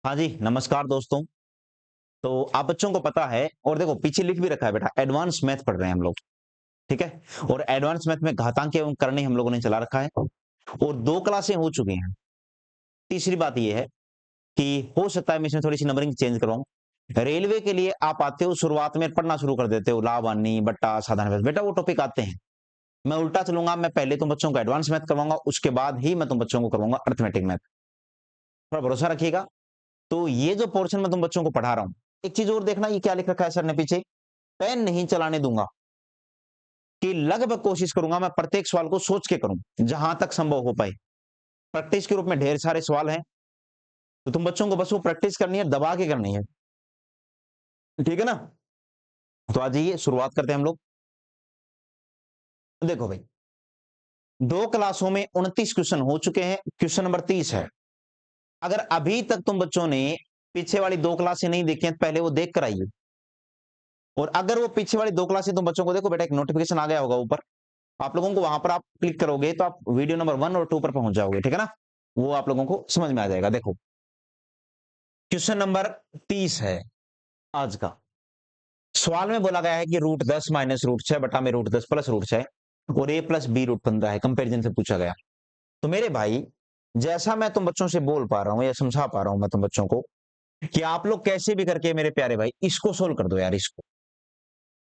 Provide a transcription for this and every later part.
हाँ जी, नमस्कार दोस्तों। तो आप बच्चों को पता है और देखो पीछे लिख भी रखा है बेटा एडवांस मैथ पढ़ रहे हैं हम लोग, ठीक है? और एडवांस मैथ में घातांक एवं करणी हम लोगों ने चला रखा है और 2 क्लासें हो चुकी हैं। तीसरी बात ये है कि हो सकता है मैं इसमें थोड़ी-सी नंबरिंग चेंज करवाऊँ। रेलवे के लिए आप आते हो शुरुआत में पढ़ना शुरू कर देते हो लाभ, हानि, बट्टा, साधारण व्यय। बेटा वो टॉपिक आते हैं। मैं उल्टा चलूँगा, मैं पहले तुम बच्चों को एडवांस मैथ करवाऊँगा, उसके बाद ही मैं तुम बच्चों को करवाऊँगा अरिथमेटिक मैथ। थोड़ा भरोसा रखिएगा। तो ये जो पोर्शन मैं तुम बच्चों को पढ़ा रहा हूँ, एक चीज और देखना, ये क्या लिख रखा है सर ने पीछे? पेन नहीं चलाने दूंगा, कि लगभग कोशिश करूंगा मैं प्रत्येक सवाल को सोच के करूं जहां तक संभव हो पाए। प्रैक्टिस के रूप में ढेर सारे सवाल हैं, तो तुम बच्चों को बस वो प्रैक्टिस करनी है, दबा के करनी है, ठीक है ना? तो आज ये शुरुआत करते हैं हम लोग। देखो भाई, 2 क्लासों में 29 क्वेश्चन हो चुके हैं, क्वेश्चन नंबर 30 है। अगर अभी तक तुम बच्चों ने पीछे वाली 2 क्लासें नहीं देखी हैं, पहले वो देख कर आइए। और अगर वो पीछे वाली 2 क्लासें तुम बच्चों को देखो बेटा, एक नोटिफिकेशन आ गया होगा ऊपर, आप लोगों को वहां पर आप क्लिक करोगे तो आप वीडियो नंबर 1 और 2 पर पहुंच जाओगे, ठीक है ना? वो आप लोगों को समझ में आ जाएगा। देखो क्वेश्चन नंबर 30 है आज का। सवाल में बोला गया है कि √10 माइनस √6 बटा में √10 प्लस √6 और a प्लस b √15 है, कंपेरिजन से पूछा गया। तो मेरे भाई, जैसा मैं तुम बच्चों से बोल पा रहा हूं या समझा पा रहा हूं मैं तुम बच्चों को, कि आप लोग कैसे भी करके मेरे प्यारे भाई इसको सोल्व कर दो यार, इसको।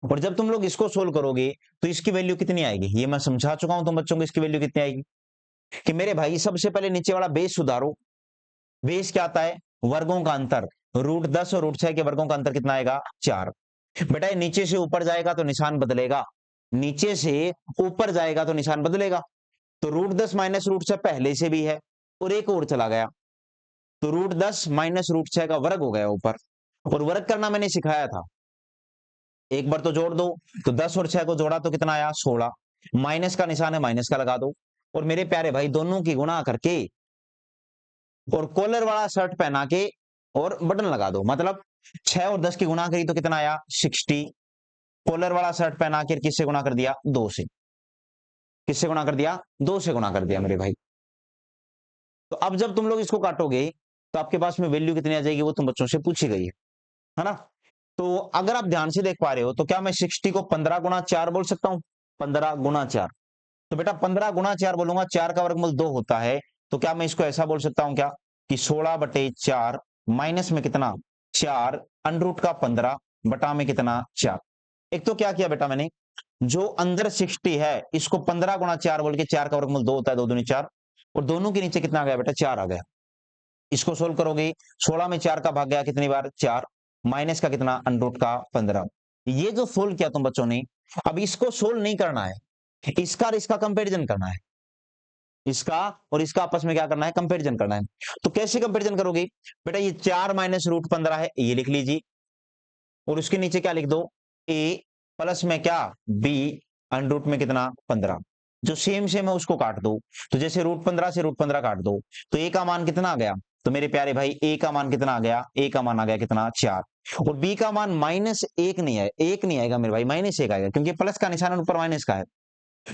और जब तुम लोग इसको सोल्व करोगे तो इसकी वैल्यू कितनी आएगी, ये मैं समझा चुका हूं तुम बच्चों को, इसकी वैल्यू कितनी आएगी। कि मेरे भाई सबसे पहले नीचे वाला बेस सुधारो। बेस क्या आता है? वर्गों का अंतर। √10 और √6 के वर्गों का अंतर कितना आएगा? 4। बेटा ये नीचे से ऊपर जाएगा तो निशान बदलेगा, नीचे से ऊपर जाएगा तो निशान बदलेगा। तो √10 माइनस √6 पहले से भी है और एक और चला गया, तो √10 माइनस √6 का वर्ग हो गया ऊपर। और वर्ग करना मैंने सिखाया था, एक बार तो जोड़ दो। तो 10 और 6 को जोड़ा तो कितना आया? 16। माइनस का निशान है, माइनस का लगा दो। और मेरे प्यारे भाई दोनों की गुणा करके और कॉलर वाला शर्ट पहना के और बटन लगा दो, मतलब 6 और 10 की गुणा करी तो कितना आया? 60। कॉलर वाला शर्ट पहना के किससे गुणा कर दिया? 2 से। किससे गुणा कर दिया? 2 से गुणा कर दिया मेरे भाई। तो अब जब तुम लोग इसको काटोगे तो आपके पास में वैल्यू कितनी आ जाएगी, वो तुम बच्चों से पूछी गई है ना? तो अगर आप ध्यान से देख पा रहे हो तो क्या मैं 60 को 15 गुणा 4 बोल सकता हूं? 15 गुणा 4। तो बेटा 15 गुणा 4 बोलूंगा, 4 का वर्गमूल 2 होता है। तो क्या मैं इसको ऐसा बोल सकता हूं क्या, कि 16/4 माइनस में कितना? 4 अंडर रूट का 15 बटा में कितना? 4। एक तो क्या किया बेटा मैंने, जो अंदर 60 है इसको 15 गुणा 4 बोल के, 4 का वर्गमूल 2 होता है, 2 दूनी 4, और दोनों के नीचे कितना आ गया बेटा? 4 आ गया। इसको सोल्व करोगे, 16 में 4 का भाग गया कितनी बार? 4। माइनस का कितना? अंडर रूट का 15। ये जो सोल्व किया तुम बच्चों ने, अब इसको सोल्व नहीं करना है, इसका और इसका कंपैरिजन करना है। इसका और इसका आपस में क्या करना है? कंपैरिजन करना है। तो कैसे कंपैरिजन करोगे बेटा? ये 4 माइनस √15 है, ये लिख लीजिए, और उसके नीचे क्या लिख दो? a प्लस में क्या? b अंडर रूट में कितना? 15। जो सेम सेम है उसको काट दो। तो जैसे √15 से √15 काट दो तो a का मान कितना आ गया? तो मेरे प्यारे भाई a का मान कितना आ गया? a का मान आ गया कितना? 4। और b का मान -1 नहीं है, 1 नहीं आएगा मेरे भाई, -1 आएगा, क्योंकि प्लस का निशान ऊपर माइनस का है।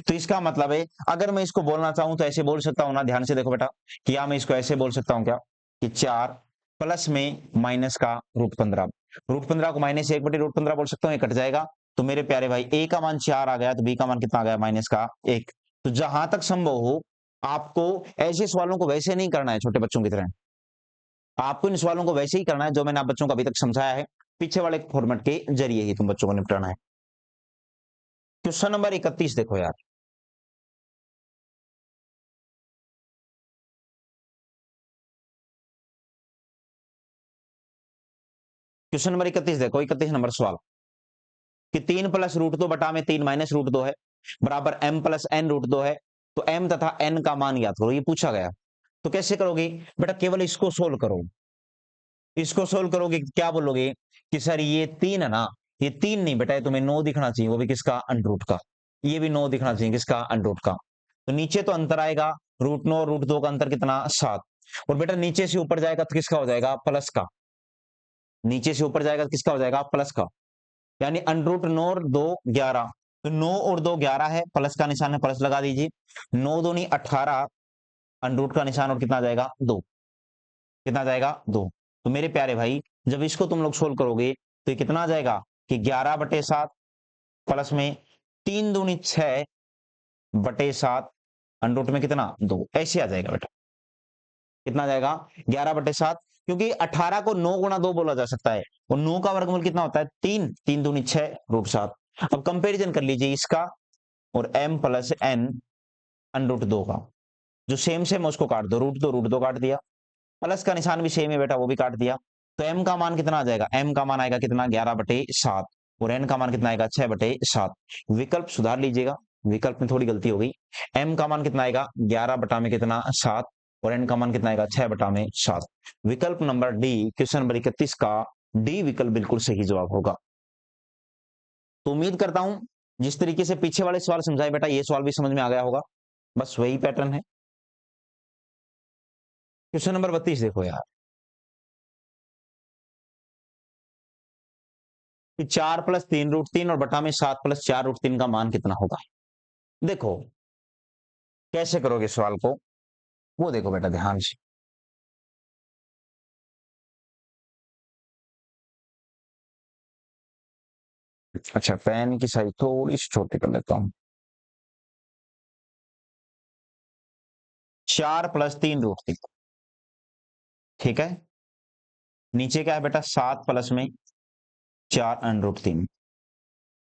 तो इसका मतलब है, अगर मैं इसको बोलना चाहूं तो ऐसे बोल सकता हूं ना, ध्यान से देखो बेटा, कि या मैं इसको ऐसे बोल सकता हूं क्या, कि 4 प्लस में माइनस का √15। √15 को -1/√15 बोल सकता हूं, ये कट जाएगा। तो मेरे प्यारे भाई a का मान 4 आ गया, तो b का मान कितना आ गया? -1। तो जहां तक संभव हो आपको ऐसे सवालों को वैसे नहीं करना है छोटे बच्चों की तरह, आपको इन सवालों को वैसे ही करना है जो मैंने आप बच्चों को अभी तक समझाया है, पीछे वाले फॉर्मेट के जरिए ही तुम बच्चों को निपटाना है। क्वेश्चन नंबर 31 देखो यार। क्वेश्चन नंबर 31 देखो, 31 नंबर सवाल, कि 3 प्लस √2 बटा में 3 माइनस √2 है, बराबर m प्लस n √2 है। तो m तथा n का मान ज्ञात करो, ये पूछा गया। तो कैसे करोगे बेटा? केवल इसको सोल्व करो। इसको सोल्व करोगे क्या बोलोगे, कि सर ये 3 है ना, ये 3 नहीं बेटा, ये तुम्हें 9 दिखना चाहिए, वो भी किसका? अंडर रूट का। ये भी 9 दिखना चाहिए, किसका? अंडर रूट का। तो नीचे तो अंतर आएगा, √9 और √2 का अंतर कितना? 7। और बेटा नीचे से ऊपर जाएगा तो किसका हो जाएगा? प्लस का। नीचे से ऊपर जाएगा तो किसका हो जाएगा? प्लस का। यानी √9 और 2 11। तो 9 और 2 11 है, प्लस का निशान है, प्लस लगा दीजिए। 9 दूनी 18, अंडर रूट का निशान, और कितना आ जाएगा? 2। कितना आ जाएगा? 2। तो मेरे प्यारे भाई जब इसको तुम लोग सोल्व करोगे तो ये कितना आ जाएगा कि 11/7 प्लस में 3 दूनी 6/7 अंडर में कितना 2, ऐसे आ जाएगा बेटा। कितना आ जाएगा 11/7, क्योंकि 18 को 9 गुणा 2 बोला जा सकता है और 9 का वर्गमूल कितना होता है 3, 3 दूनी 6/7। अब कंपैरिजन कर लीजिए इसका और m प्लस n √2 का, जो सेम सेम उसको काट दो, √2 काट दिया, प्लस का निशान भी सेम है बेटा, वो भी काट दिया। तो m का मान कितना आ जाएगा, m का मान आएगा कितना 11/7 और n का मान कितना आएगा 6/7। विकल्प सुधार लीजिएगा, विकल्प में थोड़ी गलती हो गई। m का मान कितना आएगा 11 में कितना 7 और n का मान कितना आएगा 6/7। विकल्प नंबर डी, क्वेश्चन नंबर 31 का डी विकल्प बिल्कुल सही जवाब होगा। तो उम्मीद करता हूं जिस तरीके से पीछे वाले सवाल समझाए बेटा ये सवाल भी समझ में आ गया होगा, बस वही पैटर्न है। क्वेश्चन नंबर 32 देखो यार, कि 4 + 3√3 और बटा में 7 + 4√3 का मान कितना होगा। देखो कैसे करोगे सवाल को, वो देखो बेटा ध्यान से। अच्छा पेन की साइज थोड़ी सी छोटी कर लेता हूं। 4 + 3√3, ठीक है। नीचे क्या है बेटा 7 प्लस में 4√3,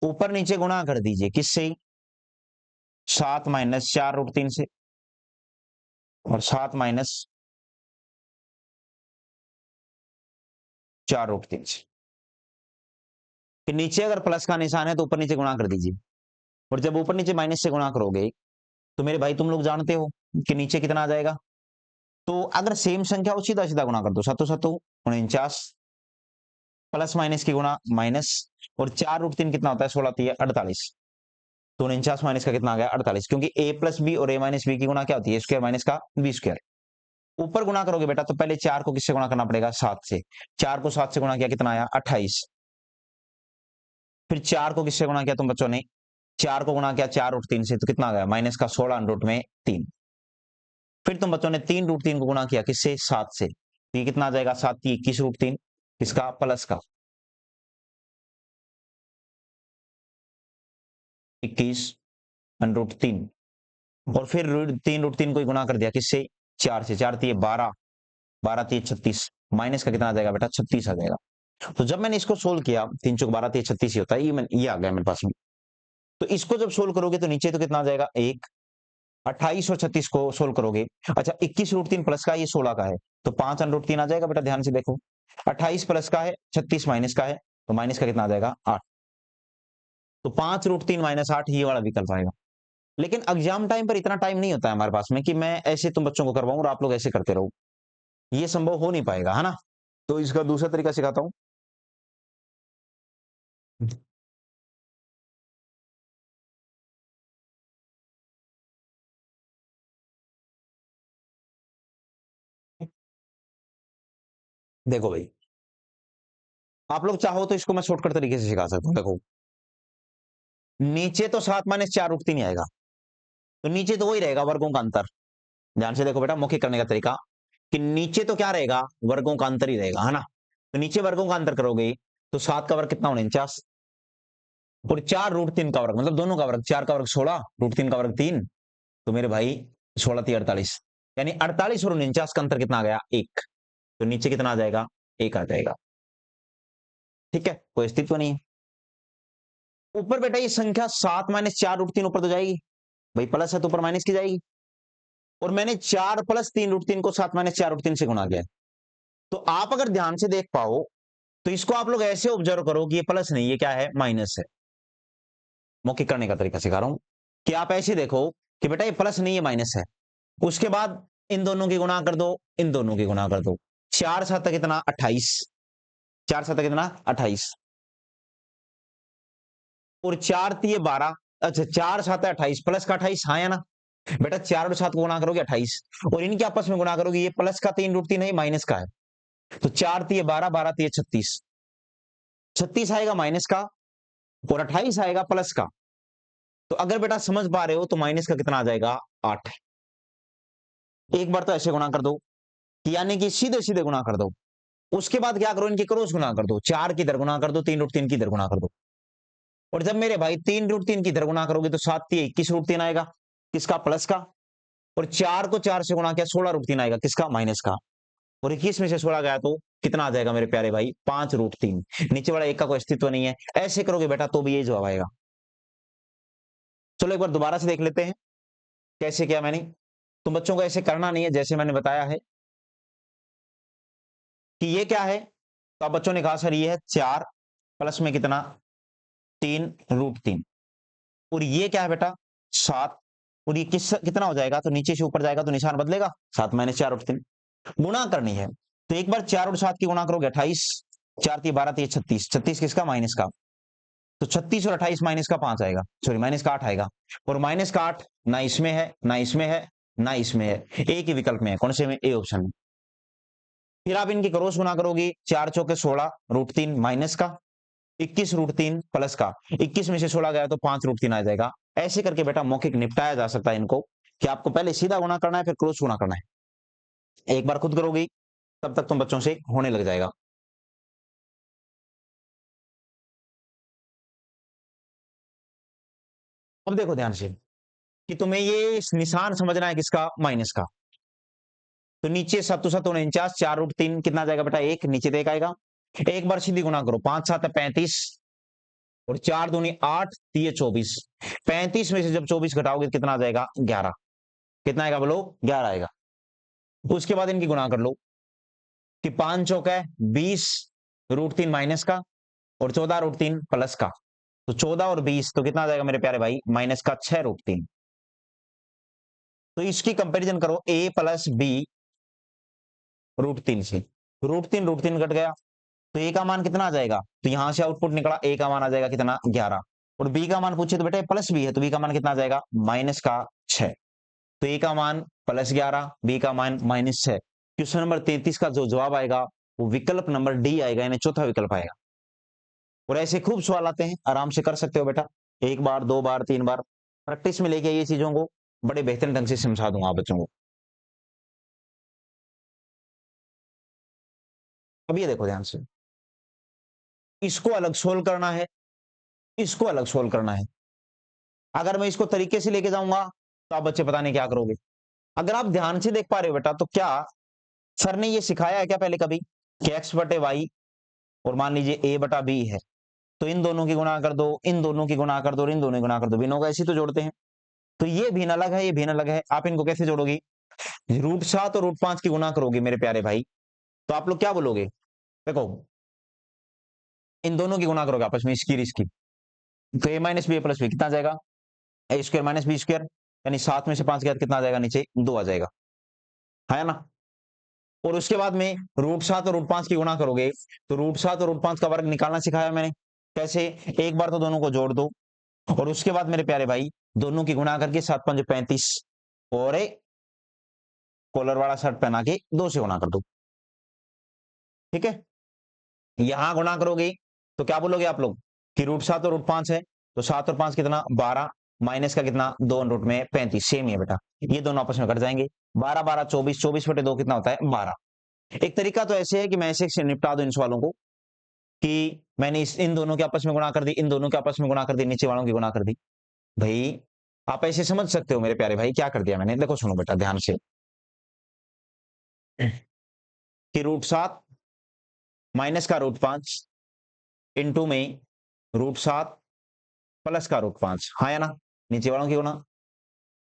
ऊपर नीचे गुणा कर दीजिए किससे, 7 - 4√3 से और 7 - 4√3 से। कि नीचे अगर प्लस का निशान है तो ऊपर नीचे गुणा कर दीजिए, और जब ऊपर नीचे माइनस से गुणा करोगे तो मेरे भाई तुम लोग जानते हो कि नीचे कितना आ जाएगा। तो अगर सेम संख्या हो सीधा सीधा गुणा कर दो, 7 7 49, प्लस माइनस की गुणा माइनस, और 4√3 कितना होता है 16 3 48, तो 49 माइनस का कितना आ गया 48, क्योंकि a + b और a - b की गुणा क्या होती है स्क्वायर माइनस का b स्क्वायर। ऊपर गुणा करोगे बेटा तो पहले 4 को किससे गुणा करना पड़ेगा 7 से, 4 को 7 से गुणा किया कितना आया 28, फिर 4 को किससे गुणा किया तुम बच्चों ने, 4 को गुणा किया 4√3 से तो कितना आ गया माइनस का 16 अंडर में 3, फिर तुम बच्चों ने 3√3 को गुणा किया किससे 7 से, तो ये कितना आ जाएगा 7 × 21√3, किसका प्लस का 21√3, और फिर 3√3 को गुणा कर दिया किससे 4 से, 4 × 12, 12 × 36, माइनस का कितना आ जाएगा बेटा 36 आ जाएगा। तो जब मैंने इसको सोल्व किया 3 × 12 = 36 ही होता है, ये आ गया मेरे पास में। तो इसको जब सोल्व करोगे तो नीचे तो कितना आ जाएगा 1, 28 और 36 को सोल्व करोगे, अच्छा 21√3 प्लस का ये 16 का है तो 5√3 आ जाएगा बेटा, ध्यान से देखो 28 प्लस का है 36 माइनस का है तो माइनस का कितना आ जाएगा 8, तो 5√3 - 8 ये वाला विकल्प आएगा। लेकिन एग्जाम टाइम पर इतना टाइम नहीं होता है हमारे पास में कि मैं ऐसे तुम बच्चों को करवाऊं और आप लोग ऐसे करते रहो, ये संभव हो नहीं पाएगा, है ना। तो इसका दूसरा तरीका सिखाता हूं। देखो भाई आप लोग चाहो तो इसको मैं शॉर्टकट तरीके से सिखा सकता हूं। देखो नीचे तो 7 - 4√3 ही आएगा, तो नीचे तो वही रहेगा वर्गों का अंतर। ध्यान से देखो बेटा मौखिक करने का तरीका, कि नीचे तो क्या रहेगा वर्गों का अंतर ही रहेगा, है ना। तो नीचे वर्गों का अंतर करोगे तो 7 का वर्ग कितना 49, और 4√3 का वर्ग मतलब दोनों का वर्ग, 4 का वर्ग 16, √3 का वर्ग 3, तो मेरे भाई 16 3 48, यानी 48 और 49 का अंतर कितना आ गया 1, तो नीचे कितना आ जाएगा 1 आ जाएगा। ठीक है, कोई अस्तित्व नहीं है। ऊपर बेटा ये संख्या 7 - 4√3 ऊपर तो जाएगी भाई, प्लस है तो ऊपर माइनस की जाएगी, और मैंने 4 + 3√3 को 7 - 4√3 से गुणा किया। तो आप अगर ध्यान से देख पाओ तो इसको आप लोग ऐसे ऑब्जर्व करो कि ये प्लस नहीं, ये क्या है माइनस है। मौखिक करने का तरीका सिखा रहा हूं कि आप ऐसे देखो कि बेटा ये प्लस नहीं है माइनस है, उसके बाद इन दोनों की गुणा कर दो, इन दोनों की गुणा कर दो, 4 7 कितना 28, 4 7 कितना 28, और 4 3 12, अच्छा 4 7 28 प्लस का 28, हाँ या ना बेटा, 4 और 7 को गुणा करोगे 28, और इनके आपस में गुणा करोगे, ये प्लस का 3√3 है माइनस का है, तो 4 3 12, 12 3 36, 36 आएगा माइनस का और 28 आएगा प्लस का। तो अगर बेटा समझ पा रहे हो तो माइनस का कितना आ जाएगा 8। एक बार तो ऐसे गुणा कर दो, यानी कि सीधे सीधे गुणा कर दो, उसके बाद क्या करो, इनकी क्रॉस गुना कर दो, 4 की इधर गुना कर दो, 3√3 की इधर गुना कर दो। और जब मेरे भाई 3√3 की इधर गुना करोगे तो 7×3 = 21√3 आएगा, किसका? प्लस का। और 4 को 4 से गुना किया, 16√3 आएगा, किसका? माइनस का। और 21 में से 16 गया तो कितना आ जाएगा मेरे प्यारे भाई? 5√3। नीचे वाला एक का कोई अस्तित्व नहीं है। ऐसे करोगे बेटा तो भी ये जवाब आएगा। चलो एक बार दोबारा से देख लेते हैं कैसे किया मैंने। तुम बच्चों को ऐसे करना नहीं है जैसे मैंने बताया है कि ये क्या है। तो अब बच्चों ने कहा सर ये है 4 प्लस में कितना? 3√3। और ये क्या है बेटा? 7। और ये कितना हो जाएगा? तो नीचे से ऊपर जाएगा तो निशान बदलेगा, 7 - 4√3 गुणा करनी है। तो एक बार 4 और 7 की गुणा करोगे 28, 4×3 = 12, 36, 36 किसका? माइनस का। तो 36 और 28 माइनस का 5 आएगा, सॉरी माइनस का 8 आएगा। और माइनस का 8 ना इसमें है ना इसमें है ना इसमें है, एक ही विकल्प में है। कौन से में? ए ऑप्शन में। फिर आप इनकी क्रॉस गुना करोगे, 4 चौके 16√3 माइनस का, 21√3 प्लस का। 21 में से 16 गया तो 5√3 आ जाएगा। ऐसे करके बेटा मौखिक निपटाया जा सकता है इनको, कि आपको पहले सीधा गुना करना है फिर क्रॉस गुना करना है। एक बार खुद करोगी तब तक तुम बच्चों से होने लग जाएगा। अब देखो ध्यान से कि तुम्हें ये निशान समझना है, किसका? माइनस का। तो नीचे 7 7 49, 4√3 कितना आ जाएगा बेटा? 1, नीचे तो 1 आएगा। एक बार सीधी गुना करो, 5 7 35 और 4 दूनी 8, 3 24। 35 में से जब 24 घटाओगे तो कितना आ जाएगा? 11। कितना आएगा बोलो? 11 आएगा। उसके बाद इनकी गुणा कर लो कि 5 चौका है 20√3 माइनस का और 14√3 प्लस का। तो 14 और 20 तो कितना आ जाएगा मेरे प्यारे भाई? माइनस का 6√3। तो इसकी कंपैरिजन करो a प्लस बी √3 से। √3 कट गया तो a का मान कितना आ जाएगा? तो यहां से आउटपुट निकला, a का मान आ जाएगा कितना? 11। और b का मान पूछे तो बेटा प्लस b है, तो b का मान कितना आ जाएगा? माइनस का 6। तो a का मान +11, b का मान -6। क्वेश्चन नंबर 33 का जो जवाब आएगा वो विकल्प नंबर डी आएगा, यानी चौथा विकल्प आएगा। और ऐसे खूब सवाल आते हैं, आराम से कर सकते हो बेटा। एक बार, दो बार, 3 बार प्रैक्टिस में लेके ये चीजों को बड़े बेहतरीन ढंग से समझा दूंगा आप बच्चों को। अब ये देखो ध्यान से, इसको अलग सोल्व करना है, इसको अलग सोल्व करना है। अगर मैं इसको तरीके से लेके जाऊंगा तो आप बच्चे पता नहीं क्या करोगे। अगर आप ध्यान से देख पा रहे हो बेटा, तो क्या सर ने ये सिखाया है क्या पहले कभी कि x/y और मान लीजिए a/b है, तो इन दोनों की गुणा कर दो, इन दोनों की गुणा कर दो, इन दोनों की गुणा कर दो, भिन्नों को ऐसे तो जोड़ते हैं। तो ये भिन्न अलग है, ये भिन्न अलग है, आप इनको कैसे जोड़ोगी? √7 और √5 की गुणा करोगे मेरे प्यारे भाई, तो आप लोग क्या बोलोगे? देखो इन दोनों की गुणा करोगे आपस में, इसकी और इसकी, तो a - b + b कितना आ जाएगा? a² - b², यानी 7 में से 5 गया कितना आ जाएगा? नीचे 2 आ जाएगा, है ना। और उसके बाद में √7 और √5 की गुणा करोगे, तो √7 और √5 का वर्ग निकालना सिखाया मैंने। कैसे? एक बार तो दोनों को जोड़ दो और उसके बाद मेरे प्यारे भाई दोनों की गुणा करके 7 5 35 और कॉलर वाला शर्ट पहना के 2 से गुणा कर दो। ठीक है, यहां गुणा करोगे तो क्या बोलोगे आप लोग कि √7 और √5 है, तो 7 और 5 कितना? 12, माइनस का कितना? 2√35, सेम ही है बेटा, ये दोनों आपस में कट जाएंगे। 12 12 24, 24/2 कितना होता है? 12। एक तरीका तो ऐसे है कि मैं ऐसे से निपटा दूं इन सवालों को कि मैंने इन दोनों के आपस में गुणा कर दी, इन दोनों के आपस में गुणा कर दी, नीचे वालों की गुणा कर दी। भाई आप ऐसे समझ सकते हो मेरे प्यारे भाई क्या कर दिया मैंने। देखो सुनो बेटा ध्यान से कि √7 माइनस का √5 इंटू में √7 प्लस का √5, हाँ या ना। नीचे वालों की गुणा,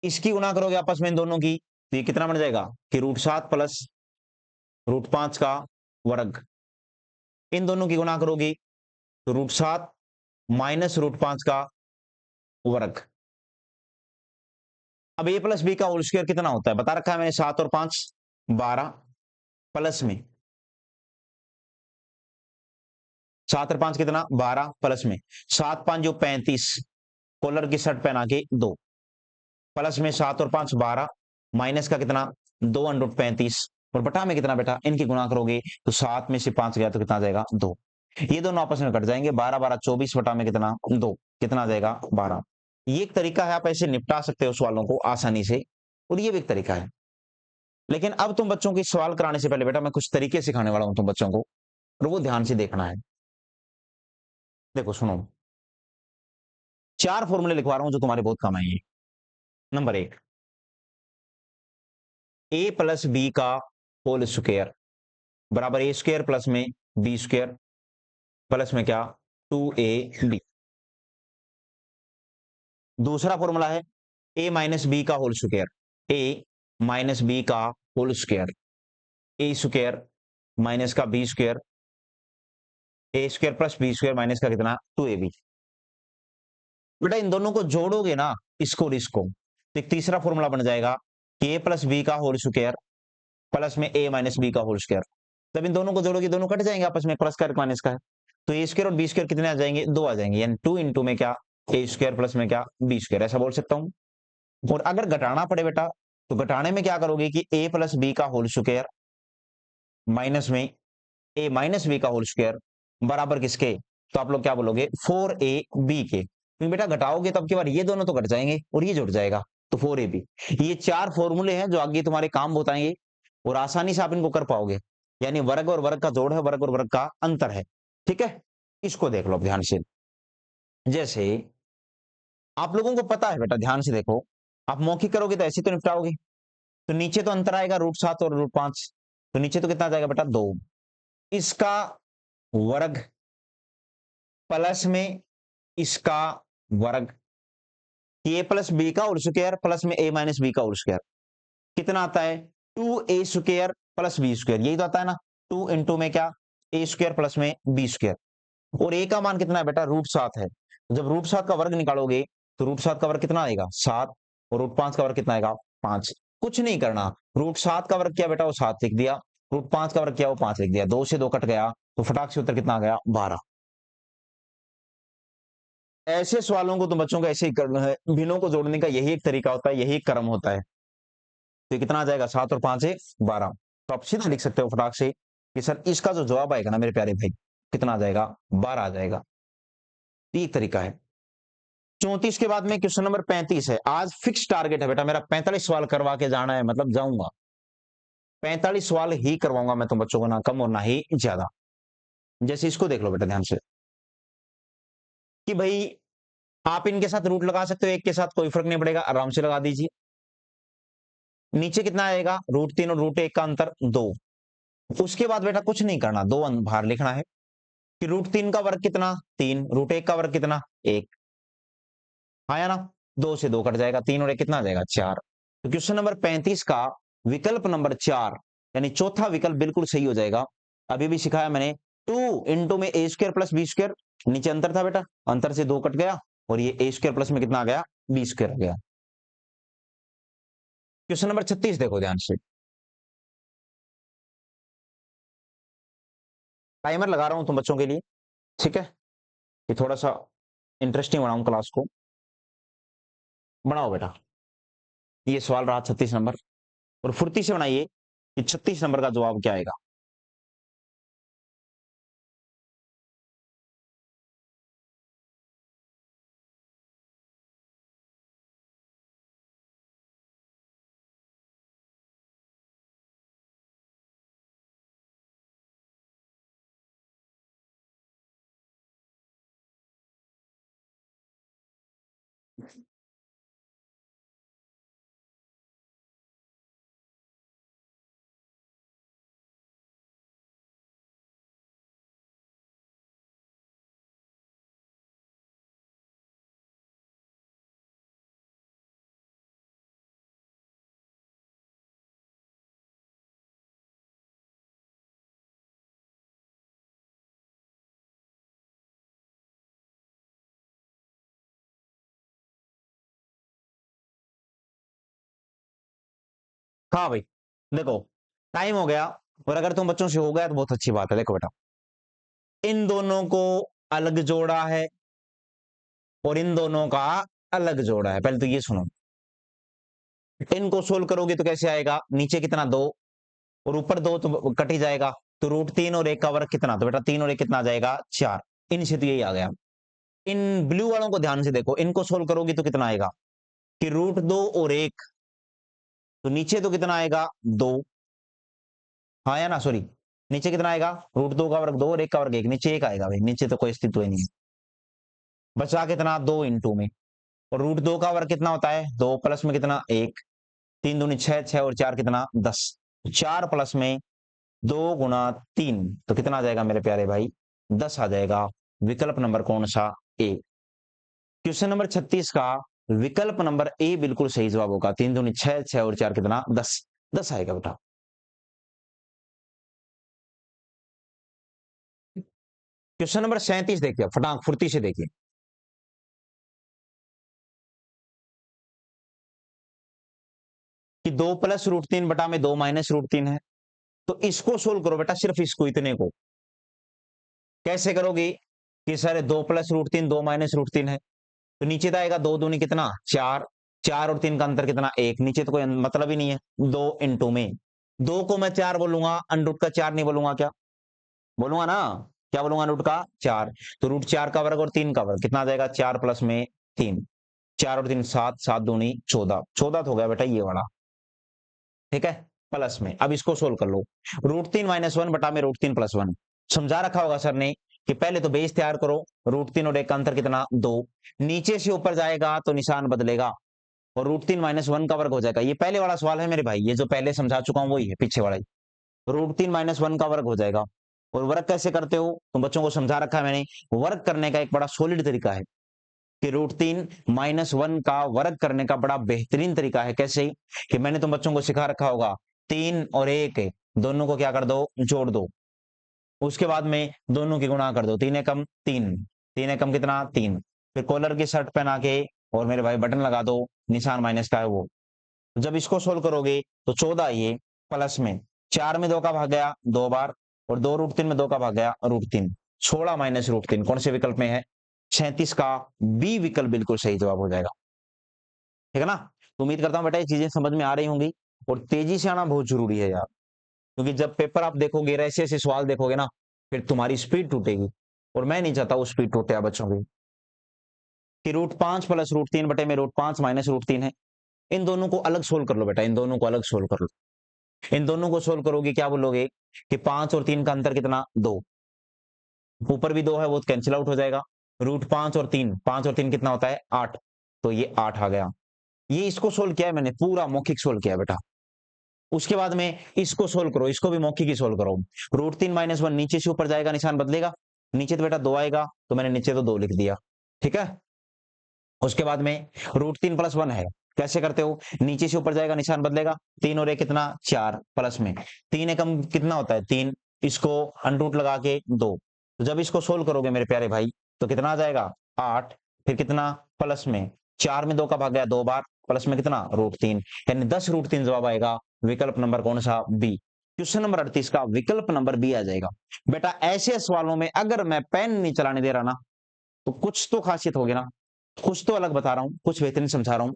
इसकी गुणा करोगे आपस में इन दोनों की, तो ये कितना बन जाएगा कि √7 प्लस √5 का वर्ग। इन दोनों की गुणा करोगी तो √7 माइनस √5 का वर्ग। अब a + b का होल स्क्वायर कितना होता है बता रखा है मैंने, 7 और 5 12 प्लस में 7 और 5 कितना? 12 प्लस में 7 5 जो 35, कॉलर की शर्ट पहना के 2 प्लस में 7 और 5 12, माइनस का कितना? 2√35 और बटा में कितना बेटा? इनकी गुणा करोगे तो 7 में से 5 गया तो कितना आ जाएगा? 2। ये दोनों आपस में कट जाएंगे, 12 12 24 बटा में कितना? 2, कितना आ जाएगा? 12। ये एक तरीका है, आप ऐसे निपटा सकते हो सवालों को आसानी से, और ये भी एक तरीका है। लेकिन अब तुम बच्चों की सवाल कराने से पहले बेटा मैं कुछ तरीके सिखाने वाला हूं तुम बच्चों को, और वो ध्यान से देखना है। देखो सुनो, 4 फॉर्मूले लिखवा रहा हूं जो तुम्हारे बहुत काम आएंगे। नंबर 1, ए प्लस बी का होल स्क्वायर बराबर ए स्क्वायर प्लस में बी स्क्वायर प्लस में क्या 2ab। दूसरा फॉर्मूला है ए माइनस बी का whole square, A minus B का whole square, A square minus का B square, A square plus B square minus का कितना 2ab। बेटा इन दोनों को जोड़ोगे ना, इसको और इसको, तो एक तीसरा फॉर्मूला बन जाएगा कि ए प्लस बी का होल स्क्वायर प्लस में ए माइनस बी का होल स्क्वायर। जब इन दोनों को जोड़ोगे दोनों कट जाएंगे आपस में, प्लस का माइनस का है, तो ए स्क्वायर और बी स्क्वायर कितने आ जाएंगे 2 आ जाएंगे, यानी 2 इंटू में क्या ए स्क्वायर प्लस में क्या बी स्क्वायर, ऐसा बोल सकता हूं। और अगर घटाना पड़े बेटा तो घटाने में क्या करोगे कि ए प्लस बी का होल स्क्वायर माइनस में ए माइनस बी का होल स्क्वायर बराबर किसके, तो आप लोग क्या बोलोगे 4ab के, क्योंकि बेटा घटाओगे तब की बार ये दोनों तो घट जाएंगे और ये जुड़ जाएगा, तो 4ab। ये 4 फॉर्मूले हैं जो आगे तुम्हारे काम बताएंगे और आसानी से आप इनको कर पाओगे, यानी वर्ग और वर्ग का जोड़ है, वर्ग और वर्ग का अंतर है। ठीक है, इसको देख लो ध्यान से। जैसे आप लोगों को पता है बेटा, ध्यान से देखो, आप मौखिक करोगे तो ऐसे तो निपटाओगे, तो नीचे तो अंतर आएगा √7 और √5, तो नीचे तो कितना आ जाएगा बेटा 2, इसका वर्ग प्लस में इसका वर्ग, ए प्लस बी का होल स्क्वायर प्लस में ए माइनस बी का होल स्क्वायर कितना आता है 2a square plus B square, यही तो आता है ना, 2 इंटू में क्या ए स्क्वायर प्लस में बी स्क्वायर। और ए का मान कितना है बेटा √7 है, तो जब √7 का वर्ग निकालोगे तो √7 का वर्ग कितना आएगा 7, और √5 का वर्ग कितना आएगा 5। कुछ नहीं करना, √7 का वर्ग किया बेटा वो 7 लिख दिया, √5 का वर्ग किया वो 5 लिख दिया, 2 से 2 कट गया, तो फटाक से उत्तर कितना आ गया 12। ऐसे सवालों को तो बच्चों को ऐसे ही करना है, भिन्नों को जोड़ने का यही एक तरीका होता है, यही एक क्रम होता है। तो कितना आ जाएगा 7 और 5 है 12, तो आप सीधा लिख सकते हो फटाक से कि सर इसका जो जवाब आएगा ना मेरे प्यारे भाई कितना आ जाएगा 12 आ जाएगा। ये एक तरीका है। 34 के बाद में क्वेश्चन नंबर 35 है। आज फिक्स टारगेट है बेटा मेरा 45 सवाल करवा के जाना है, मतलब जाऊंगा 45 सवाल ही करवाऊंगा मैं तुम बच्चों को, ना कम और ना ही ज्यादा। जैसे इसको देख लो बेटा ध्यान से कि भाई आप इनके साथ रूट लगा सकते हो, एक के साथ कोई फर्क नहीं पड़ेगा, आराम से लगा दीजिए। नीचे कितना आएगा √3 और √1 का अंतर 2। उसके बाद बेटा कुछ नहीं करना, 2 बाहर लिखना है कि √3 का वर्ग कितना 3, √1 का वर्ग कितना 1, आया ना, 2 से 2 कट जाएगा, 3 और 1 कितना आ जाएगा 4। तो क्वेश्चन नंबर 35 का विकल्प नंबर 4 यानी चौथा विकल्प बिल्कुल सही हो जाएगा। अभी भी सिखाया मैंने 2 इंटू में ए स्क्वायर प्लस बी स्क्वायर, नीचे अंतर था बेटा, अंतर से 2 कट गया और ये ए स्क्वायर प्लस में कितना आ गया बी स्क्वायर आ गया। क्वेश्चन नंबर 36 देखो ध्यान से, टाइमर लगा रहा हूं तुम बच्चों के लिए, ठीक है, ये थोड़ा सा इंटरेस्टिंग बनाऊं क्लास को, बनाओ बेटा। ये सवाल रहा 36 नंबर, और फुर्ती से बनाइए कि 36 नंबर का जवाब क्या आएगा। हाँ भाई देखो, टाइम हो गया, और अगर तुम बच्चों से हो गया तो बहुत अच्छी बात है। देखो बेटा, इन दोनों को अलग जोड़ा है और इन दोनों का अलग जोड़ा है। पहले तो ये सुनो, इनको सोल्व करोगे तो कैसे आएगा, नीचे कितना 2 और ऊपर 2 तो कट ही जाएगा, तो √3 और 1 का वर्ग कितना, तो बेटा 3 और 1 कितना आ जाएगा 4। इनसे तो यही आ गया। इन ब्लू वालों को ध्यान से देखो, इनको सोल्व करोगे तो कितना आएगा कि √2 और 1, तो नीचे तो कितना आएगा 2, हाँ या ना, सॉरी नीचे कितना आएगा, रूट 2 का वर्ग 2 और 1 का वर्ग 1, नीचे 1 आएगा भाई, नीचे तो कोई अस्तित्व ही नहीं है। बचा कितना 2 इंटू में, और रूट 2 का वर्ग कितना होता है 2, प्लस में कितना 1, 3 दूनी 6, 6 और 4 कितना 10, 4 प्लस में 2 गुना 3, तो कितना आ जाएगा मेरे प्यारे भाई 10 आ जाएगा। विकल्प नंबर कौन सा, ए। क्वेश्चन नंबर 36 का विकल्प नंबर ए बिल्कुल सही जवाब होगा। 3 दूनी 6, 6 और 4 कितना 10, 10 आएगा बेटा। क्वेश्चन नंबर 37 देखिए, फटाक फुर्ती से देखिए। कि 2 प्लस रूट 3 बटा में 2 माइनस रूट 3 है, तो इसको सोल्व करो बेटा, सिर्फ इसको, इतने को। कैसे करोगे कि sir 2 plus root 3 2 minus root 3 है, तो नीचे तो आएगा 2 दूनी कितना 4, 4 और 3 का अंतर कितना 1, नीचे तो कोई मतलब ही नहीं है। 2 इंटू में 2 को मैं 4 बोलूंगा, अंडरूट का 4 नहीं बोलूंगा, क्या बोलूंगा ना, क्या बोलूंगा, रूट का 4, तो रूट 4 का वर्ग और 3 का वर्ग कितना आ जाएगा 4 प्लस में 3, 4 और 3 7, 7 दूनी 14, 14 तो हो गया बेटा ये वाला, ठीक है, प्लस में। अब इसको सोल्व कर लो, रूट 3 माइनस 1 बटा में रूट 3 प्लस 1, समझा रखा होगा सर ने कि पहले तो बेस तैयार करो, रूट 3 और 1 का अंतर कितना 2, नीचे से ऊपर जाएगा तो निशान बदलेगा और रूट 3 माइनस 1 का वर्ग हो जाएगा। ये पहले वाला सवाल है मेरे भाई, ये जो पहले समझा चुका हूं वही है, पीछे वाला ही। रूट 3 माइनस 1 का वर्ग हो जाएगा। और वर्ग कैसे करते हो, तो बच्चों को समझा रखा है मैंने, वर्ग करने का एक बड़ा सॉलिड तरीका है कि रूट 3 माइनस 1 का वर्ग करने का बड़ा बेहतरीन तरीका है। कैसे, कि मैंने तुम बच्चों को सिखा रखा होगा, 3 और 1 दोनों को क्या कर दो, जोड़ दो, उसके बाद में दोनों की गुणा कर दो, 3 एकम 3, 3 एकम कितना 3, फिर कॉलर की शर्ट पहना के और मेरे भाई बटन लगा दो, निशान माइनस का है वो। जब इसको सोल्व करोगे तो 14 ये प्लस में 4 में 2 का भाग गया 2 बार, और 2 रूट 3 में 2 का भाग गया रूट 3, 16 माइनस रूट 3 कौन से विकल्प में है, 37 का बी विकल्प बिल्कुल सही जवाब हो जाएगा। ठीक है ना, तो उम्मीद करता हूं बेटा ये चीजें समझ में आ रही होंगी, और तेजी से आना बहुत जरूरी है यार, क्योंकि जब पेपर आप देखोगे, ऐसे ऐसे सवाल देखोगे ना, फिर तुम्हारी स्पीड टूटेगी, और मैं नहीं चाहता वो स्पीड टूटे बच्चों की। कि रूट 5 प्लस रूट 3 बटे में रूट 5 माइनस रूट 3 है, इन दोनों को अलग सोल्व कर लो बेटा, इन दोनों को अलग सोल्व कर लो। इन दोनों को सोल्व करोगे क्या बोलोगे कि 5 और 3 का अंतर कितना 2, ऊपर भी 2 है वो कैंसिल आउट हो जाएगा, रूट 5 और 3, 5 और 3 कितना होता है 8, तो ये 8 आ गया। ये इसको सोल्व किया है मैंने, पूरा मौखिक सोल्व किया बेटा। उसके बाद में इसको सोल्व करो, इसको भी मौखिक ही सोल्व करो। रूट 3 माइनस 1 नीचे से ऊपर जाएगा, निशान बदलेगा, नीचे तो बेटा 2 आएगा, तो मैंने नीचे तो 2 लिख दिया, ठीक है। उसके बाद में रूट 3 प्लस 1 है, कैसे करते हो, नीचे से ऊपर जाएगा निशान बदलेगा, 3 और 1 कितना 4, प्लस में 3 एकम कितना होता है 3, इसको अंडरूट लगा के 2, तो जब इसको सोल्व करोगे मेरे प्यारे भाई तो कितना आ जाएगा 8, फिर कितना प्लस में 4 में 2 का भाग गया 2 बार, प्लस में कितना रूट 3, यानी 10 रूट 3 जवाब आएगा। विकल्प नंबर कौन सा, बी। क्वेश्चन नंबर 38 का विकल्प नंबर बी आ जाएगा। बेटा ऐसे सवालों में अगर मैं पेन नहीं चलाने दे रहा ना, तो कुछ तो खासियत होगी ना, कुछ तो अलग बता रहा हूं, कुछ बेहतरीन समझा रहा हूं,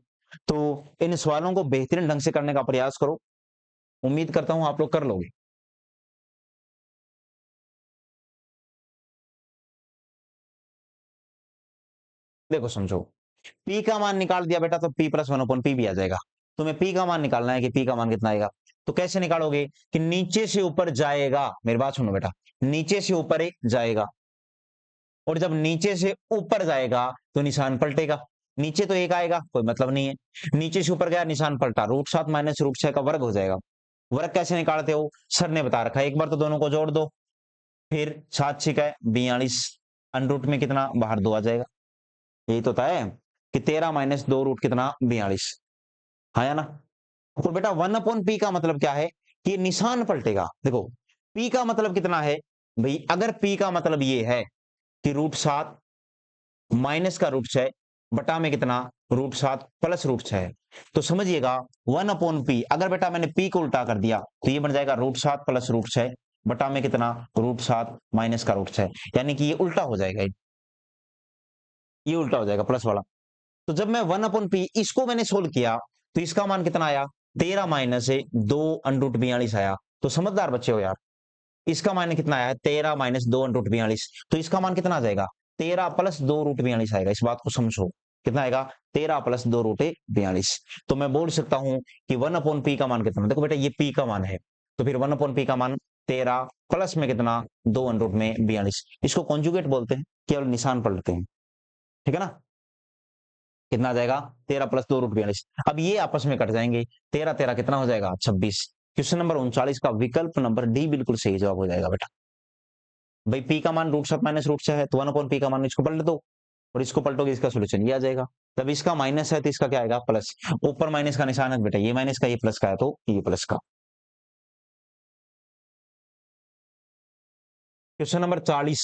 तो इन सवालों को बेहतरीन ढंग से करने का प्रयास करो, उम्मीद करता हूं आप लोग कर लोगे। देखो समझो, पी का मान निकाल दिया बेटा, तो पी प्लस 1/पी भी आ जाएगा। तुम्हें पी का मान निकालना है कि पी का मान कितना आएगा, तो कैसे निकालोगे कि नीचे से ऊपर जाएगा, मेरी बात सुनो बेटा, नीचे से ऊपर एक जाएगा, और जब नीचे से ऊपर जाएगा तो निशान पलटेगा, नीचे तो एक आएगा कोई मतलब नहीं है, नीचे से ऊपर गया निशान पलटा, रूट 7 माइनस रूट 6 का वर्ग हो जाएगा। वर्ग कैसे निकालते हो, सर ने बता रखा है, एक बार तो दोनों को जोड़ दो, फिर 7 6 है 42, अनरूट में कितना बाहर 2 आ जाएगा, यही तो होता है कि 13 माइनस 2 रूट कितना 42, हाँ या ना। तो बेटा 1/p का मतलब क्या है कि निशान पलटेगा। देखो p का मतलब कितना है भाई, अगर p का मतलब ये है कि रूट 7 माइनस का रूट 6 बटा में कितना रूट 7 प्लस रूट 6, तो समझिएगा 1/p, अगर बेटा मैंने p को उल्टा कर दिया तो ये बन जाएगा रूट 7 प्लस रूट 6 बटा में कितना रूट 7 माइनस का रूट 6, यानी कि ये उल्टा हो जाएगा, ये उल्टा हो जाएगा प्लस वाला। तो जब मैं 1/p इसको मैंने सोल्व किया तो इसका मान कितना आया 13 माइनस 2 √42 आया। तो समझदार बच्चे हो यार, इसका मान कितना आया है 13 माइनस 2 √42, तो इसका मान कितना आ जाएगा 13 प्लस 2 √42 आएगा। इस बात को समझो, कितना आएगा 13 प्लस 2 √42। तो मैं बोल सकता हूं कि 1/p का मान कितना, देखो बेटा ये p का मान है, तो फिर 1/p का मान 13 प्लस में कितना 2 अंडर रूट में 42। इसको कॉन्जुगेट बोलते हैं, केवल निशान पलटते हैं, ठीक है ना। कितना आ जाएगा 13 प्लस 2 रूट 42। अब ये आपस में कट जाएंगे, 13 13 कितना हो जाएगा 26। क्वेश्चन नंबर 39 का विकल्प नंबर डी बिल्कुल सही जवाब हो जाएगा बेटा। भाई पी का मान रूट 7 माइनस रूट 6 है तो 1/p का मान इसको पलट दो और इसको पलटोगे इसका सोल्यूशन ये आ जाएगा। तब इसका माइनस है तो इसका क्या आएगा प्लस, ऊपर माइनस का निशान है बेटा, ये माइनस का ये प्लस का है तो ये प्लस का। क्वेश्चन नंबर 40,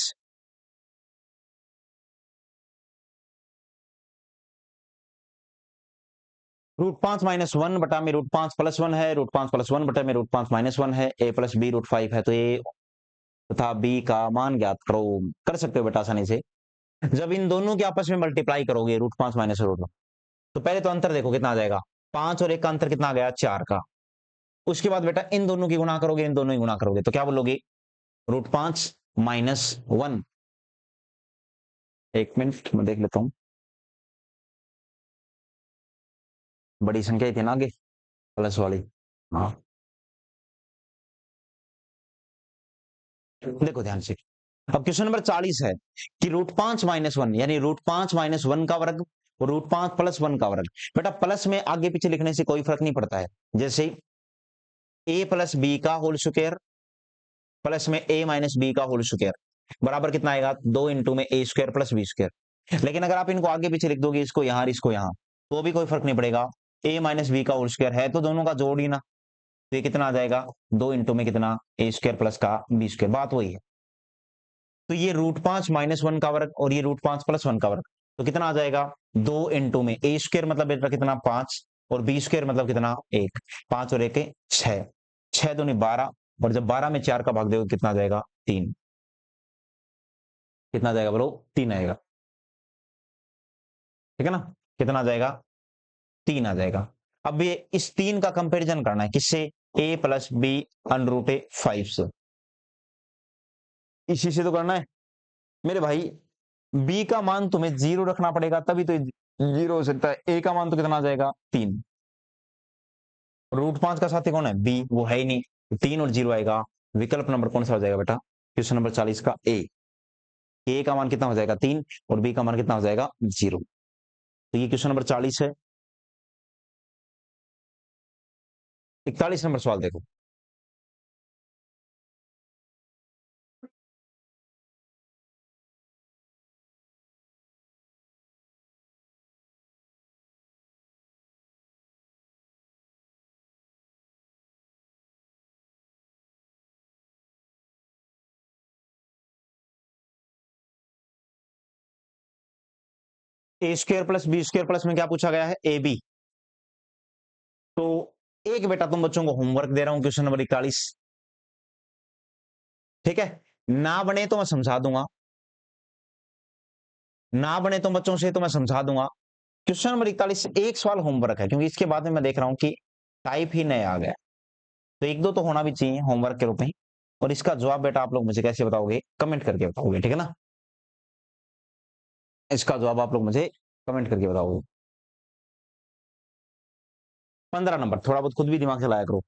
√5 माइनस 1 बटा में √5 प्लस 1 है, √5 प्लस 1 बटा में √5 माइनस 1 है, a प्लस बी √5 है तो a तथा b का मान ज्ञात करो। कर सकते हो बेटा आसानी से। जब इन दोनों के आपस में मल्टीप्लाई करोगे √5 माइनस √1, तो पहले तो अंतर देखो कितना आ जाएगा, 5 और 1 का अंतर कितना आ गया 4 का। उसके बाद बेटा इन दोनों की गुणा करोगे, इन दोनों की गुणा करोगे तो क्या बोलोगे √5 माइनस 1। एक मिनट मैं देख लेता हूं, बड़ी संख्या ही थी ना आगे प्लस वाली। हाँ देखो ध्यान से, अब क्वेश्चन नंबर 40 है कि √5 माइनस 1 यानी √5 माइनस 1 का वर्ग और √5 प्लस 1 का वर्ग। बेटा प्लस में आगे पीछे लिखने से कोई फर्क नहीं पड़ता है, जैसे a प्लस बी का होल स्क्वायर प्लस में a माइनस बी का होल स्क्वायर बराबर कितना आएगा 2 इंटू में a square plus B square. लेकिन अगर आप इनको आगे पीछे लिख दोगे, इसको यहां इसको यहां, तो भी कोई फर्क नहीं पड़ेगा, a माइनस बी का होल स्क्वायर है तो दोनों का जोड़ ही ना, तो ये कितना आ जाएगा 2 इंटू में कितना a स्क्वायर प्लस का बी स्क्वायर, बात वही है। तो ये √5 माइनस 1 का वर्ग और ये √5 प्लस 1 का वर्ग, तो कितना आ जाएगा 2 इंटू में a स्क्वायर मतलब बेटा कितना 5 और बी स्क्वायर मतलब कितना 1, 5 और 1 6, 6 दूनी 12 और जब 12 में 4 का भाग दोगे कितना आ जाएगा 3, कितना आ जाएगा बोलो 3 आएगा, ठीक है ना। कितना आ जाएगा 3 आ जाएगा। अब ये इस 3 का कंपैरिजन करना है किससे, a प्लस बी √5 से, इसी से तो करना है मेरे भाई। b का मान तुम्हें 0 रखना पड़ेगा तभी तो 0 हो सकता है, a का मान तो कितना आ जाएगा 3, √5 का साथी कौन है b, वो है ही नहीं, 3 और 0 आएगा। विकल्प नंबर कौन सा हो जाएगा बेटा क्वेश्चन नंबर 40 का a का मान कितना हो जाएगा 3 और b का मान कितना हो जाएगा 0। तो ये क्वेश्चन नंबर 40 है। 41 नंबर सवाल देखो, a square plus B square plus में क्या पूछा गया है ए बी। तो एक बेटा तुम बच्चों को होमवर्क दे रहा हूं क्वेश्चन नंबर 41, ठीक है, ना बने तो मैं समझा दूंगा, ना बने तो बच्चों से तो मैं समझा दूंगा। क्वेश्चन नंबर 41 एक सवाल होमवर्क है, क्योंकि इसके बाद में मैं देख रहा हूं कि टाइप ही नया आ गया, तो एक दो तो होना भी चाहिए होमवर्क के रूप में। और इसका जवाब बेटा आप लोग मुझे कैसे बताओगे, कमेंट करके बताओगे, ठीक है ना। इसका जवाब आप लोग मुझे कमेंट करके बताओगे। 15 नंबर थोड़ा बहुत खुद भी दिमाग चलाया करो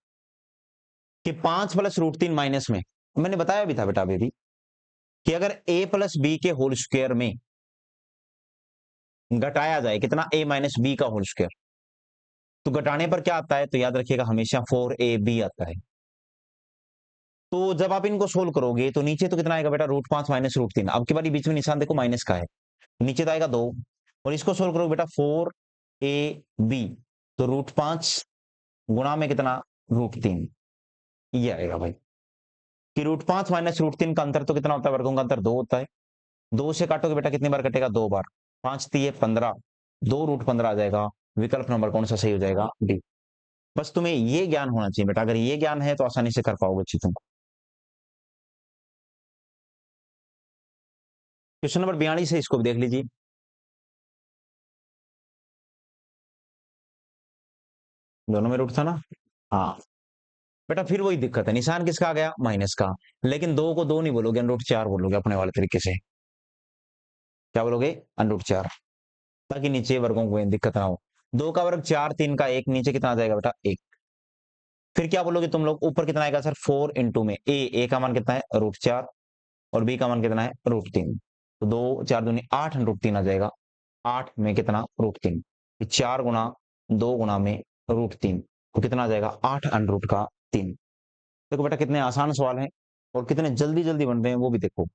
कि 5 प्लस √3 माइनस में, मैंने बताया भी था बेटा अभी भी कि अगर a प्लस बी के होल स्क्वायर में घटाया जाए कितना a माइनस बी का होल स्क्वायर, तो घटाने पर क्या आता है, तो याद रखिएगा हमेशा 4ab आता है। तो जब आप इनको सोल्व करोगे तो नीचे तो कितना आएगा बेटा √5 माइनस √3, अब की बारी बीच में निशान देखो माइनस का है, नीचे तो आएगा 2 और इसको सोल्व करोगे बेटा 4ab, तो √5 गुणा में कितना √3, ये आएगा भाई कि √5 माइनस √3 का अंतर तो कितना होता है, वर्गों का अंतर 2 होता है, 2 से काटोगे बेटा कितनी बार कटेगा 2 बार, 5 3 15, 2 √15 आ जाएगा। विकल्प नंबर कौन सा सही हो जाएगा डी। बस तुम्हें ये ज्ञान होना चाहिए बेटा, अगर ये ज्ञान है तो आसानी से कर पाओगे चीजों को। क्वेश्चन नंबर 42 है, इसको भी देख लीजिए। दोनों में रूट था ना, हाँ बेटा फिर वही दिक्कत है, निशान किसका आ गया माइनस का, लेकिन 2 को 2 नहीं बोलोगे √4 बोलोगे अपने वाले तरीके से, क्या बोलोगे √4, ताकि नीचे वर्गों को दिक्कत ना हो। 2 का वर्ग 4, 3 का 1, नीचे कितना आ जाएगा बेटा 1। फिर क्या बोलोगे तुम लोग, ऊपर कितना आएगा सर, 4 इंटू में ए का मान कितना है √4 और बी का मान कितना है √3, तो 2 4 दूनी 8 √3 आ जाएगा, 8 में कितना √3, 4 गुना 2 गुना में √3, तो कितना आ जाएगा 8 √3। देखो बेटा कितने आसान सवाल हैं और कितने जल्दी जल्दी बन रहे हैं वो भी देखो।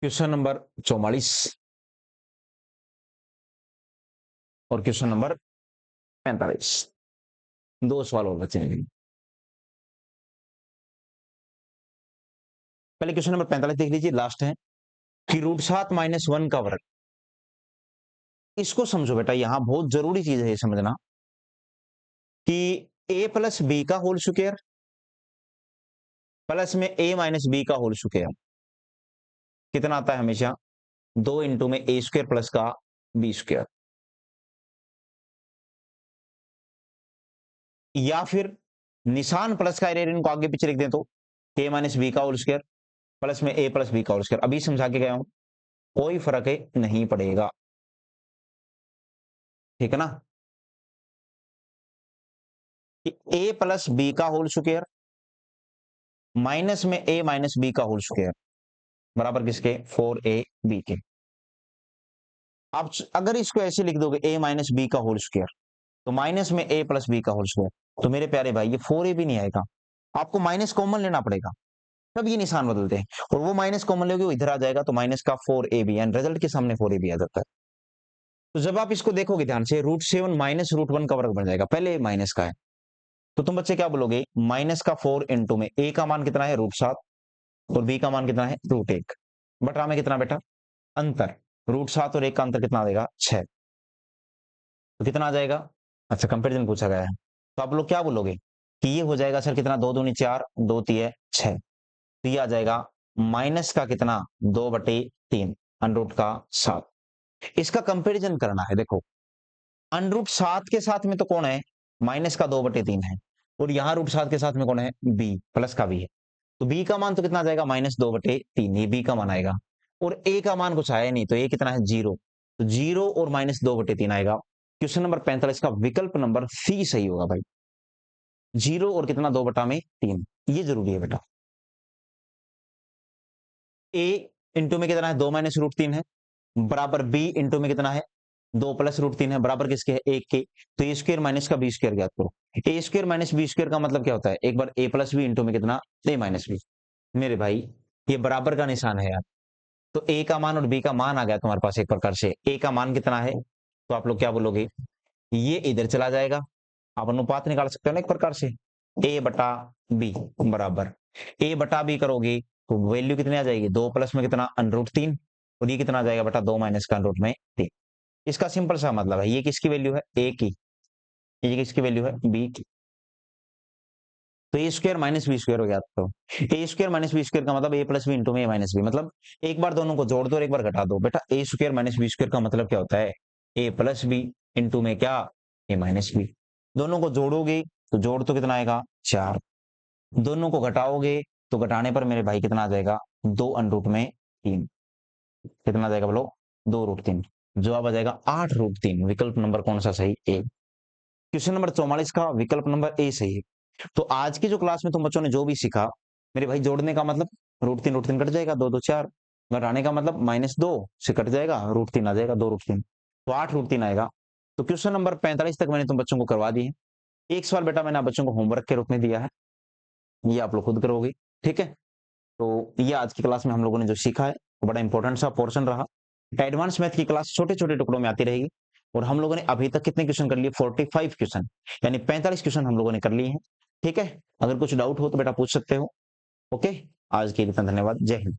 क्वेश्चन नंबर 44 और क्वेश्चन नंबर 45, 2 सवाल और बचे हैं। पहले क्वेश्चन नंबर 45 देख लीजिए, लास्ट है कि √7 - 1 का वर्ग। इसको समझो बेटा, यहां बहुत जरूरी चीज है ये समझना कि a प्लस बी का होल स्क्वायर प्लस में a माइनस बी का होल स्क्वायर कितना आता है हमेशा 2 इंटू में a स्क्वायर प्लस का बी स्क्वायर, या फिर निशान प्लस का एरिया इनको आगे पीछे लिख दें तो a माइनस बी का होल स्क्वायर प्लस में a प्लस बी का होल स्क्वायर। अभी समझा के गया हूं, कोई फर्क नहीं पड़ेगा, ठीक है ना, कि a प्लस बी का होल स्क्वायर माइनस में a माइनस बी का होल स्क्वायर बराबर किसके 4ab के। आप अगर इसको ऐसे लिख दोगे a माइनस बी का होल स्क्वायर तो माइनस में a प्लस बी का होल स्क्वायर, तो मेरे प्यारे भाई ये 4ab नहीं आएगा, आपको माइनस कॉमन लेना पड़ेगा, तब ये निशान बदलते हैं, और वो माइनस कॉमन लोगे वो इधर आ जाएगा तो माइनस का 4ab एंड रिजल्ट के सामने 4ab आ जाता है। तो जब आप इसको देखोगे ध्यान से √7 माइनस √1 का वर्ग बन जाएगा, पहले माइनस का है तो तुम बच्चे क्या बोलोगे, माइनस का 4 इंटू में a का मान कितना है √7 और b का मान कितना है √1, बटा में कितना बेटा अंतर, √7 और 1 का अंतर कितना देगा 6, तो कितना आ जाएगा, अच्छा कंपेरिजन पूछा गया है तो आप लोग क्या बोलोगे कि ये हो जाएगा सर कितना 2 दूनी 4 2 तिये 6, तो ये आ जाएगा माइनस का कितना 2/3 √7। इसका कंपैरिजन करना है, देखो √7 के साथ में तो कौन है माइनस का 2/3 है और यहाँ √7 के साथ में कौन है b प्लस का b है, तो b का मान तो कितना आ जाएगा -2/3, ये b का मान आएगा, और a का मान कुछ आया नहीं तो a कितना है 0, तो 0 और -2/3 आएगा। क्वेश्चन नंबर 45 का विकल्प नंबर सी सही होगा भाई, 0 और कितना 2/3, ये जरूरी है बेटा। a इंटू में कितना है 2 माइनस √3 है बराबर b इंटू में कितना है 2 प्लस √3 है बराबर किसके है 1 के, तो ए स्क्वायर माइनस का बी स्क्वायर ज्ञात करो। ए स्क्वायर माइनस बी स्क्वायर का मतलब क्या होता है, एक बार a प्लस बी इंटू में कितना a माइनस बी, मेरे भाई ये बराबर का निशान है यार, तो a का मान और b का मान आ गया तुम्हारे पास एक प्रकार से, a का मान कितना है तो आप लोग क्या बोलोगे, ये इधर चला जाएगा, आप अनुपात निकाल सकते हो ना एक प्रकार से, a बटा b बराबर a बटा b करोगे तो वैल्यू कितनी आ जाएगी 2 प्लस में कितना √3 और ये कितना आ जाएगा बटा 2 माइनस का √3। इसका सिंपल सा मतलब है ये किसकी वैल्यू है a की, ये किसकी वैल्यू है b की, तो ए स्क्वायर माइनस बी स्क्वायर हो गया, तो ए स्क्वायर माइनस बी स्क्वायर का मतलब a प्लस बी इंटू में a माइनस बी, मतलब एक बार दोनों को जोड़ दो और एक बार घटा दो बेटा, ए स्क्वायर माइनस बी स्क्वायर का मतलब क्या होता है a प्लस बी इंटू में क्या a माइनस बी, दोनों को जोड़ोगे तो जोड़ तो कितना आएगा 4, दोनों को घटाओगे तो घटाने पर मेरे भाई कितना आ जाएगा 2√3, कितना आ जाएगा बोलो 2√3, जवाब आ जाएगा 8√3, विकल्प नंबर कौन सा सही ए। क्वेश्चन नंबर 44 का विकल्प नंबर ए सही है। तो आज की जो क्लास में तुम बच्चों ने जो भी सीखा मेरे भाई, जोड़ने का मतलब √3 कट जाएगा 2 2 4, घटाने का मतलब -2 से कट जाएगा √3 आ जाएगा 2√3, तो 8√3 आएगा। तो क्वेश्चन नंबर 45 तक मैंने तुम बच्चों को करवा दी है, एक सवाल बेटा मैंने आप बच्चों को होमवर्क के रूप में दिया है, ये आप लोग खुद करोगे, ठीक है। तो ये आज की क्लास में हम लोगों ने जो सीखा है वो बड़ा इंपॉर्टेंट सा पोर्शन रहा। एडवांस मैथ की क्लास छोटे छोटे टुकड़ों में आती रहेगी, और हम लोगों ने अभी तक कितने क्वेश्चन कर लिए 45 क्वेश्चन, यानी 45 क्वेश्चन हम लोगों ने कर लिए हैं, ठीक है। अगर कुछ डाउट हो तो बेटा पूछ सकते हो, ओके। आज के लिए इतना धन्यवाद, जय हिंद।